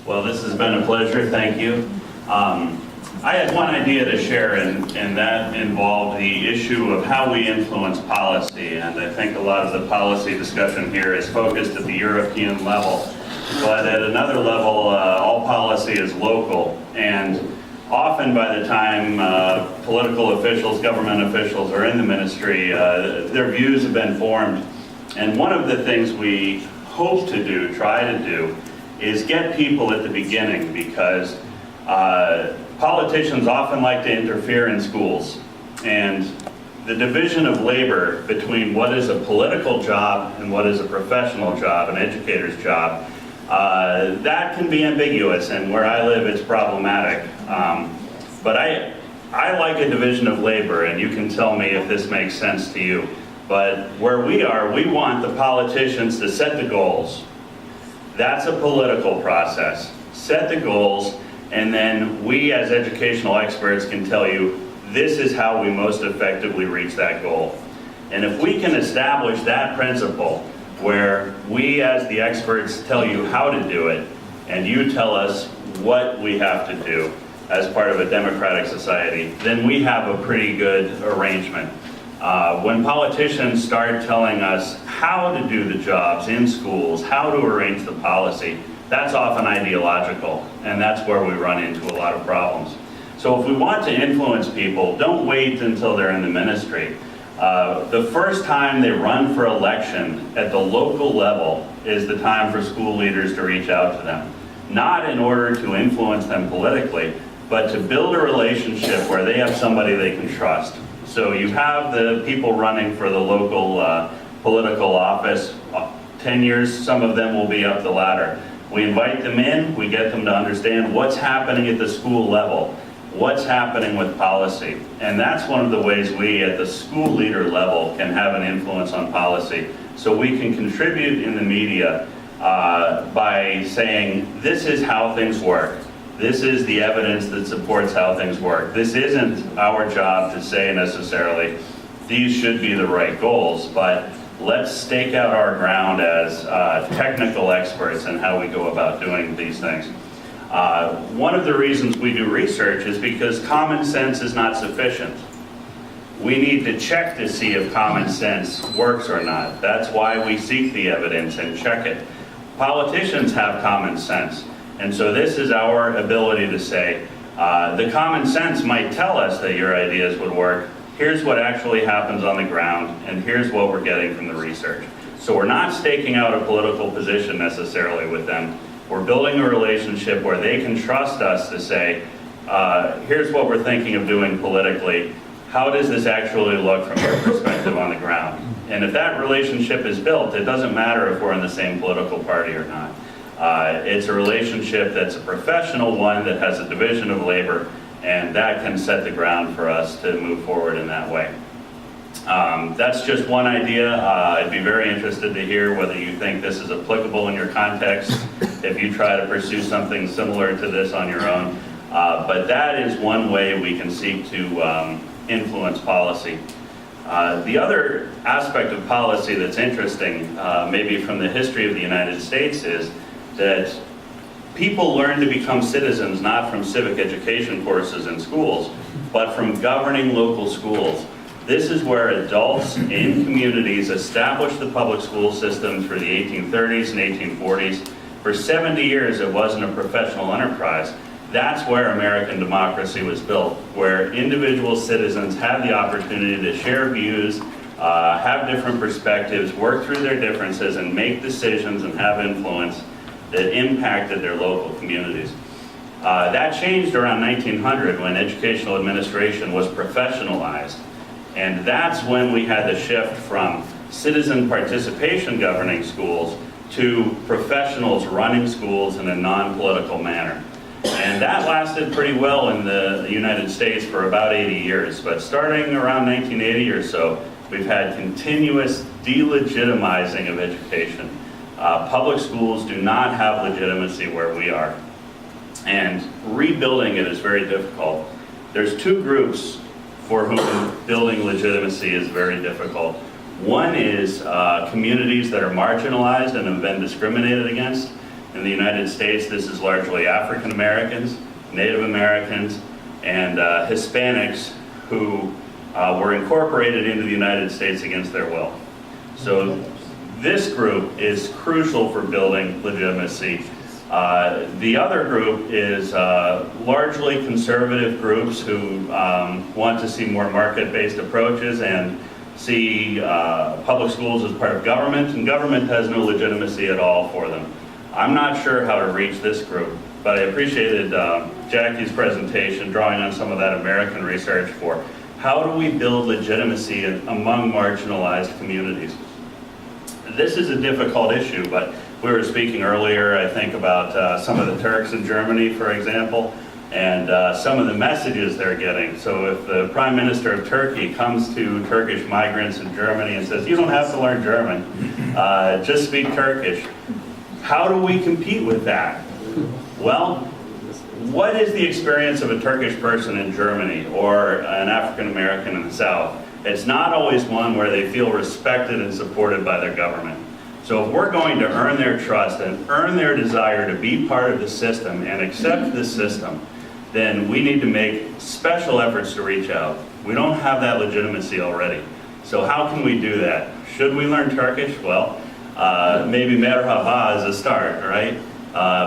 Well, this has been a pleasure, thank you. I had one idea to share, and that involved the issue of how we influence policy. And I think a lot of the policy discussion here is focused at the European level. But at another level, all policy is local. And often by the time political officials, government officials are in the ministry, their views have been formed. And one of the things we hope to do, try to do, is get people at the beginning, because politicians often like to interfere in schools. And the division of labor between what is a political job and what is a professional job, an educator's job, that can be ambiguous, and where I live it's problematic. But I like a division of labor, and you can tell me if this makes sense to you. But where we are, we want the politicians to set the goals. That's a political process. Set the goals, and then we as educational experts can tell you this is how we most effectively reach that goal. And if we can establish that principle where we as the experts tell you how to do it, and you tell us what we have to do as part of a democratic society, then we have a pretty good arrangement. When politicians start telling us how to do the jobs in schools, how to arrange the policy, that's often ideological, and that's where we run into a lot of problems. So if we want to influence people, don't wait until they're in the ministry. The first time they run for election at the local level is the time for school leaders to reach out to them. Not in order to influence them politically, but to build a relationship where they have somebody they can trust. So you have the people running for the local political office, 10 years, some of them will be up the ladder. We invite them in, we get them to understand what's happening at the school level, what's happening with policy. And that's one of the ways we at the school leader level can have an influence on policy. So we can contribute in the media by saying, this is how things work. This is the evidence that supports how things work. This isn't our job to say necessarily, these should be the right goals, but let's stake out our ground as technical experts in how we go about doing these things. One of the reasons we do research is because common sense is not sufficient. We need to check to see if common sense works or not. That's why we seek the evidence and check it. Politicians have common sense. And so this is our ability to say, the common sense might tell us that your ideas would work. Here's what actually happens on the ground, and here's what we're getting from the research. So we're not staking out a political position necessarily with them. We're building a relationship where they can trust us to say, here's what we're thinking of doing politically. How does this actually look from your perspective on the ground? And if that relationship is built, it doesn't matter if we're in the same political party or not. It's a relationship that's a professional one that has a division of labor, and that can set the ground for us to move forward in that way. That's just one idea. I'd be very interested to hear whether you think this is applicable in your context, if you try to pursue something similar to this on your own. But that is one way we can seek to influence policy. The other aspect of policy that's interesting, maybe from the history of the United States, is that people learn to become citizens not from civic education courses in schools, but from governing local schools. This is where adults in communities established the public school system through the 1830s and 1840s. For 70 years, it wasn't a professional enterprise. That's where American democracy was built, where individual citizens had the opportunity to share views, have different perspectives, work through their differences, and make decisions and have influence that impacted their local communities. That changed around 1900 when educational administration was professionalized. And that's when we had the shift from citizen participation governing schools to professionals running schools in a non-political manner. And that lasted pretty well in the United States for about 80 years. But starting around 1980 or so, we've had continuous delegitimizing of education. Public schools do not have legitimacy where we are. And rebuilding it is very difficult. There's two groups for whom building legitimacy is very difficult. One is communities that are marginalized and have been discriminated against. In the United States, this is largely African Americans, Native Americans, and Hispanics who were incorporated into the United States against their will. So this group is crucial for building legitimacy. The other group is largely conservative groups who want to see more market-based approaches and see public schools as part of government, and government has no legitimacy at all for them. I'm not sure how to reach this group, but I appreciated Jackie's presentation, drawing on some of that American research for how do we build legitimacy among marginalized communities. This is a difficult issue, but we were speaking earlier, I think, about some of the Turks in Germany, for example, and some of the messages they're getting. So if the Prime Minister of Turkey comes to Turkish migrants in Germany and says, you don't have to learn German, just speak Turkish, how do we compete with that? Well, what is the experience of a Turkish person in Germany or an African American in the South? It's not always one where they feel respected and supported by their government. So if we're going to earn their trust and earn their desire to be part of the system and accept the system, then we need to make special efforts to reach out. We don't have that legitimacy already. So how can we do that? Should we learn Turkish? Well, maybe merhaba is a start, right?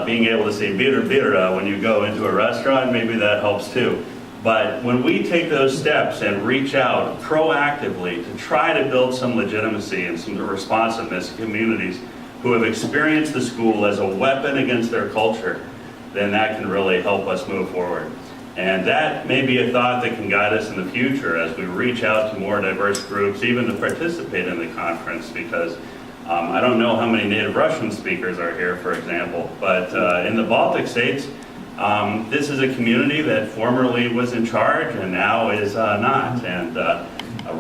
Being able to say bira bira when you go into a restaurant, maybe that helps too. But when we take those steps and reach out proactively to try to build some legitimacy and some responsiveness in communities who have experienced the school as a weapon against their culture, then that can really help us move forward. And that may be a thought that can guide us in the future as we reach out to more diverse groups, even to participate in the conference, because I don't know how many native Russian speakers are here, for example, but in the Baltic states, this is a community that formerly was in charge and now is not. And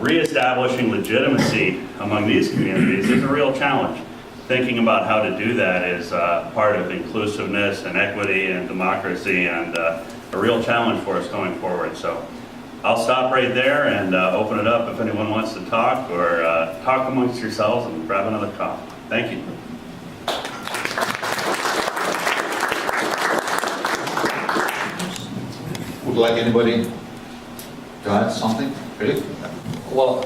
reestablishing legitimacy among these communities is a real challenge. Thinking about how to do that is part of inclusiveness and equity and democracy, and a real challenge for us going forward. So I'll stop right there and open it up if anyone wants to talk, or talk amongst yourselves and grab another coffee. Thank you. Would like anybody to add something? Really? Well,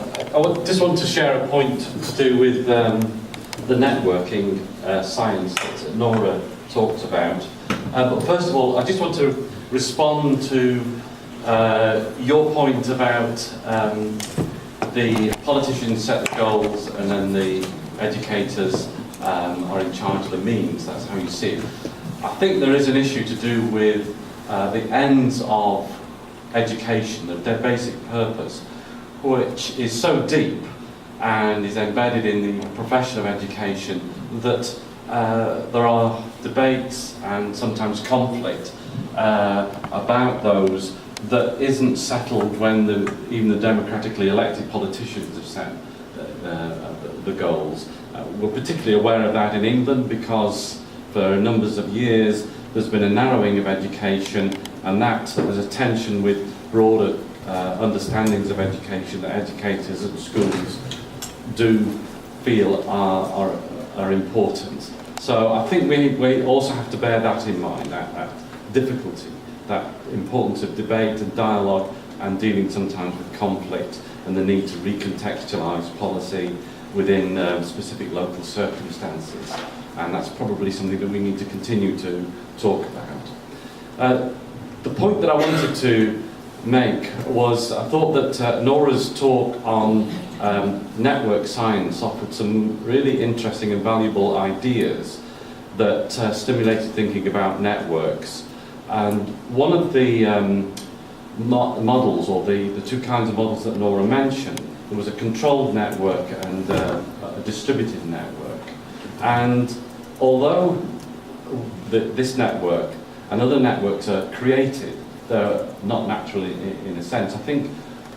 just want to share a point to do with the networking science that Nora talked about. But first of all, I just want to respond to your point about the politicians set the goals and then the educators are in charge of the means. That's how you see it. I think there is an issue to do with the ends of education, their basic purpose, which is so deep and is embedded in the profession of education that there are debates and sometimes conflict about those that isn't settled when even the democratically elected politicians have set the goals. We're particularly aware of that in England because for numbers of years there's been a narrowing of education, and that there's a tension with broader understandings of education that educators and schools do feel are important. So I think we also have to bear that in mind, that difficulty, that importance of debate and dialogue and dealing sometimes with conflict and the need to recontextualise policy within specific local circumstances. And that's probably something that we need to continue to talk about. The point that I wanted to make was, I thought that Nora's talk on network science offered some really interesting and valuable ideas that stimulated thinking about networks. And one of the models, or the two kinds of models that Nora mentioned, there was a controlled network and a distributed network. And although this network and other networks are created, they're not naturally in a sense. I think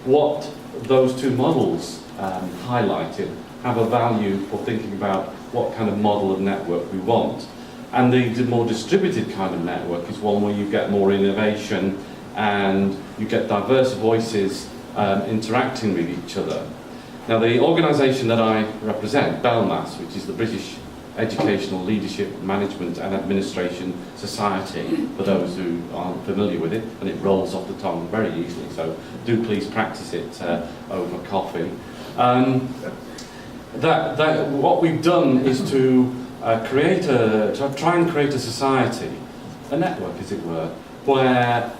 what those two models highlighted have a value for thinking about what kind of model of network we want. And the more distributed kind of network is one where you get more innovation and you get diverse voices interacting with each other. Now, the organisation that I represent, BELMAS, which is the British Educational Leadership, Management and Administration Society, for those who aren't familiar with it, and it rolls off the tongue very easily, so do please practice it over coffee. What we've done is to try and create a society, a network as it were, where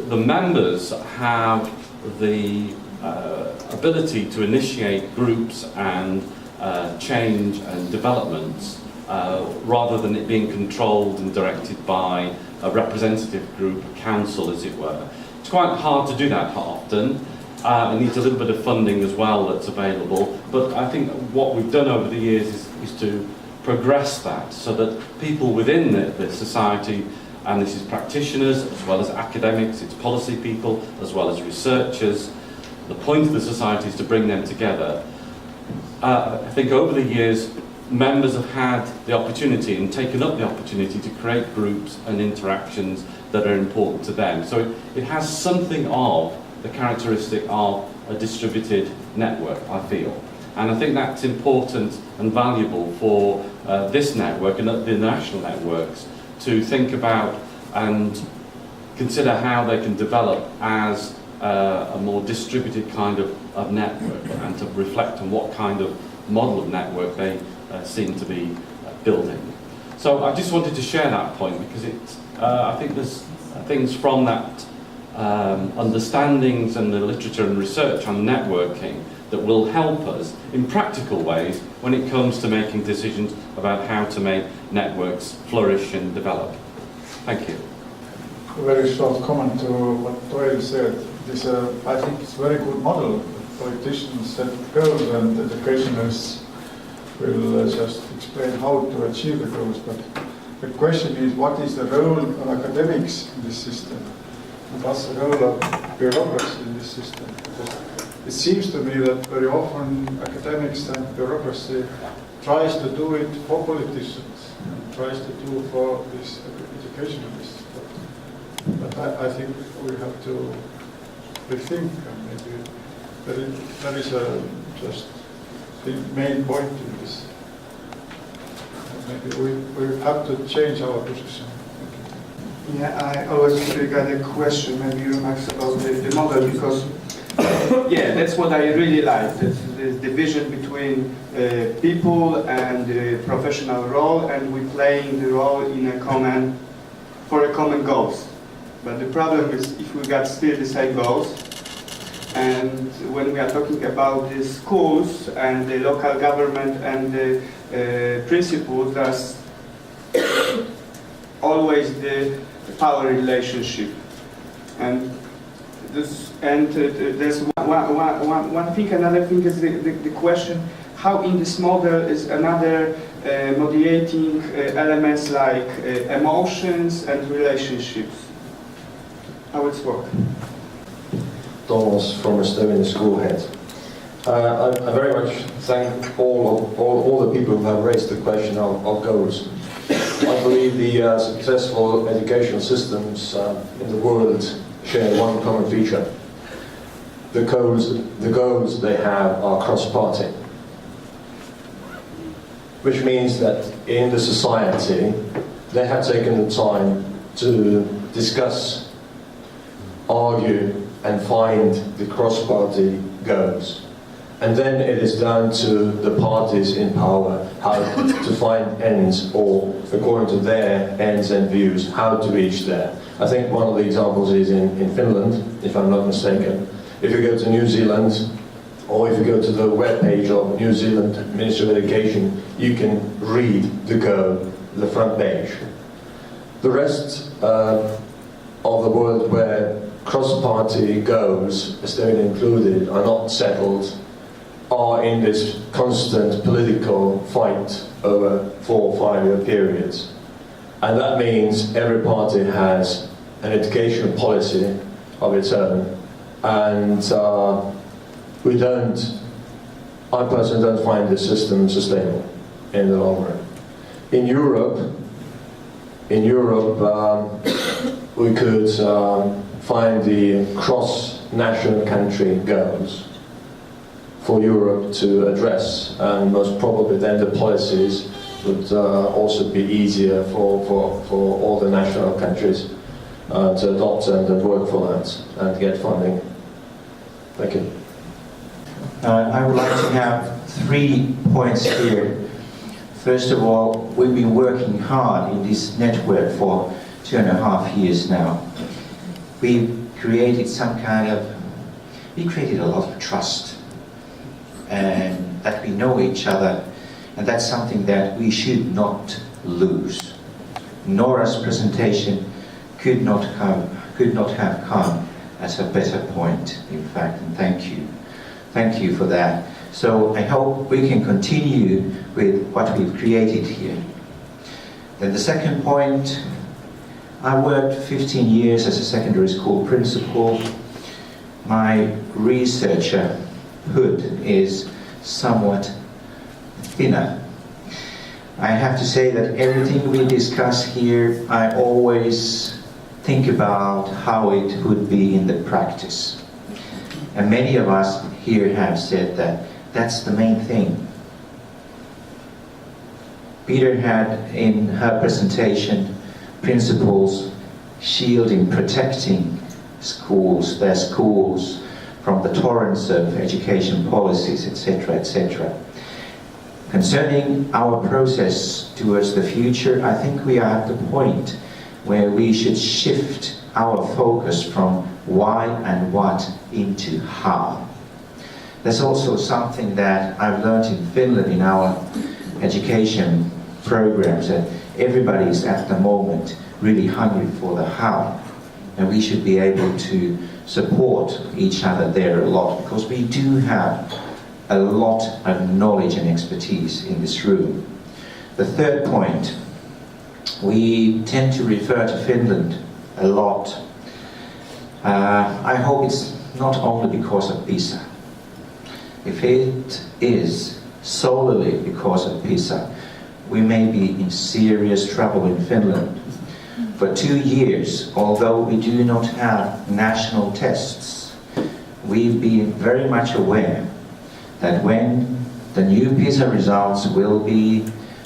the members have the ability to initiate groups and change and developments rather than it being controlled and directed by a representative group, a council as it were. It's quite hard to do that often. It needs a little bit of funding as well that's available, but I think what we've done over the years is to progress that so that people within the society, and this is practitioners as well as academics, it's policy people as well as researchers, the point of the society is to bring them together. I think over the years members have had the opportunity and taken up the opportunity to create groups and interactions that are important to them. So it has something of the characteristic of a distributed network, I feel. And I think that's important and valuable for this network and the national networks to think about and consider how they can develop as a more distributed kind of network, and to reflect on what kind of model of network they seem to be building. So I just wanted to share that point because I think there's things from that understandings and the literature and research on networking that will help us in practical ways when it comes to making decisions about how to make networks flourish and develop. Thank you. A very short comment to what Doyle said. I think it's a very good model. Politicians set goals and educationalists will just explain how to achieve the goals. But the question is, what is the role of academics in this system? And what's the role of bureaucracy in this system? Because it seems to me that very often academics and bureaucracy tries to do it for politicians, and tries to do for these educationalists. But I think we have to rethink, and maybe that is just the main point in this. And maybe we have to change our position. Yeah, I always got a question, maybe remarks about the model, because yeah, that's what I really like. That's the division between people and the professional role, and we playing the role in for a common goals. But the problem is if we got still the same goals, and when we are talking about the schools and the local government and the principals, there's always the power relationship. And there's one thing. Another thing is the question how in this model is another mediating elements like emotions and relationships. How it's work? Thomas from Estonian school head. I very much thank all the people who have raised the question of goals. I believe the successful educational systems in the world share one common feature. The goals they have are cross-party, which means that in the society they have taken the time to discuss, argue and find the cross-party goals. And then it is down to the parties in power how to find ends, or according to their ends and views, how to reach there. I think one of the examples is in Finland, if I'm not mistaken. If you go to New Zealand, or if you go to the webpage of New Zealand Ministry of Education, you can read the front page. The rest of the world where cross-party goals, Estonia included, are not settled, are in this constant political fight over 4 or 5 year periods. And that means every party has an educational policy of its own. And I personally don't find the system sustainable in the long run. In Europe, we could find the cross-national country goals for Europe to address, and most probably then the policies would also be easier for all the national countries to adopt and work for that and get funding. Thank you. I would like to have 3 points here. First of all, we've been working hard in this network for 2.5 years now. We created a lot of trust, and that we know each other, and that's something that we should not lose. Nora's presentation could not have come at a better point, in fact, and thank you. Thank you for that. So I hope we can continue with what we've created here. Then the second point, I worked 15 years as a secondary school principal. My researcher hood is somewhat thinner. I have to say that everything we discuss here, I always think about how it would be in the practice. And many of us here have said that that's the main thing. Peter had in her presentation principles shielding, protecting schools, their schools from the torrents of education policies, etc., etc. Concerning our process towards the future, I think we are at the point where we should shift our focus from why and what into how. There's also something that I've learned in Finland in our education programs, that everybody is at the moment really hungry for the how, and we should be able to support each other there a lot, because we do have a lot of knowledge and expertise in this room. The third point, we tend to refer to Finland a lot. I hope it's not only because of PISA. If it is solely because of PISA, we may be in serious trouble in Finland. For 2 years, although we do not have national tests, we've been very much aware that when the new PISA results will be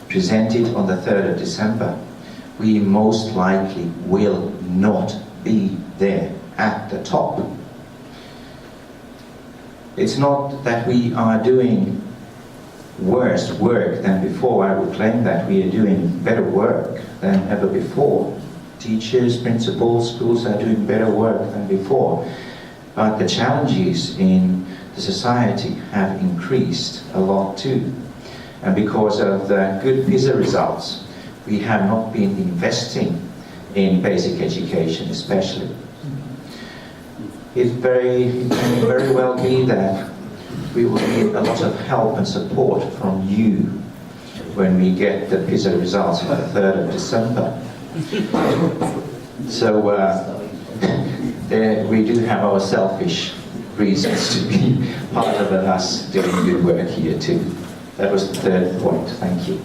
presented on the 3rd of December, we most likely will not be there at the top. It's not that we are doing worse work than before. I would claim that we are doing better work than ever before. Teachers, principals, schools are doing better work than before. But the challenges in the society have increased a lot too. And because of the good PISA results, we have not been investing in basic education especially. It can very well be that we will need a lot of help and support from you when we get the PISA results on the 3rd of December. So we do have our selfish reasons to be part of us doing good work here too. That was the third point. Thank you.